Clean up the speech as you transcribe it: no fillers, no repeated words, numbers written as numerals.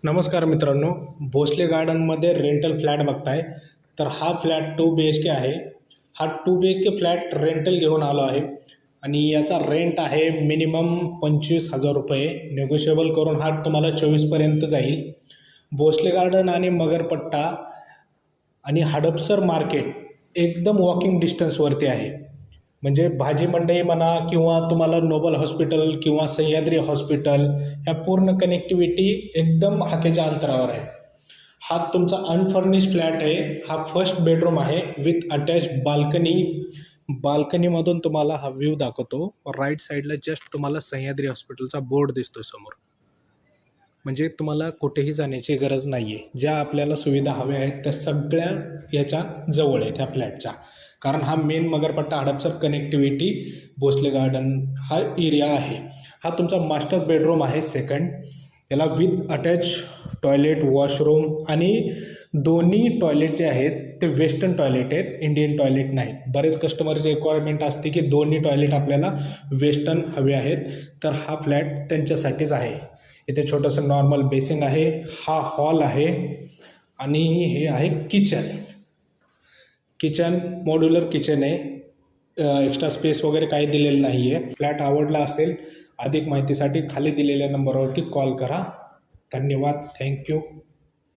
नमस्कार मित्रांनो, भोसले गार्डनमध्ये रेंटल फ्लॅट बघताय. तर हा फ्लॅट 2 BHK आहे. हा 2 BHK फ्लॅट रेंटल घेऊन आलो आहे आणि याचा रेंट आहे मिनिमम 25,000 रुपये. नेगोशिएबल करून हा तुम्हाला 24पर्यंत जाईल. भोसले गार्डन आणि मगरपट्टा आणि हडपसर मार्केट एकदम वॉकिंग डिस्टन्सवरती आहे. म्हणजे भाजी मंडई म्हणा किंवा तुम्हाला नोबल हॉस्पिटल किंवा सह्याद्री हॉस्पिटल, ह्या पूर्ण कनेक्टिव्हिटी एकदम हाकेच्या अंतरावर आहे. हा तुमचा अनफर्निश फ्लॅट आहे. हा फर्स्ट बेडरूम आहे विथ अटॅच बाल्कनी. बाल्कनीमधून तुम्हाला हा व्ह्यू दाखवतो. राईट साईडला जस्ट तुम्हाला सह्याद्री हॉस्पिटलचा बोर्ड दिसतो समोर. म्हणजे तुम्हाला कुठेही जाण्याची गरज नाही आहे. ज्या आपल्याला सुविधा हव्या आहेत त्या सगळ्या याच्या जवळ आहेत ह्या फ्लॅटच्या. कारण हा main Magarpatta Hadapsar connectivity Bhosale garden हा एरिया आहे. हा तुमचा मास्टर बेडरूम आहे सेकंड. याला विथ अटॅच टॉयलेट, वॉशरूम आणि दोन्ही टॉयलेट जे आहेत ते वेस्टर्न टॉयलेट आहेत, इंडियन टॉयलेट नाहीत. बरेच कस्टमरची रिक्वायरमेंट असते की दोन्ही टॉयलेट आपल्याला वेस्टर्न हवे आहेत, तर हा फ्लॅट त्यांच्यासाठीच आहे. इथे छोटंसं नॉर्मल बेसिन आहे. हा हॉल आहे आणि हे आहे किचन. किचन मॉड्युलर किचन आहे. एक्स्ट्रा स्पेस वगैरे काही दिलेलं नाही आहे. फ्लॅट आवडला असेल, अधिक माहितीसाठी खाली दिलेल्या नंबरवरती कॉल करा. धन्यवाद. थँक्यू.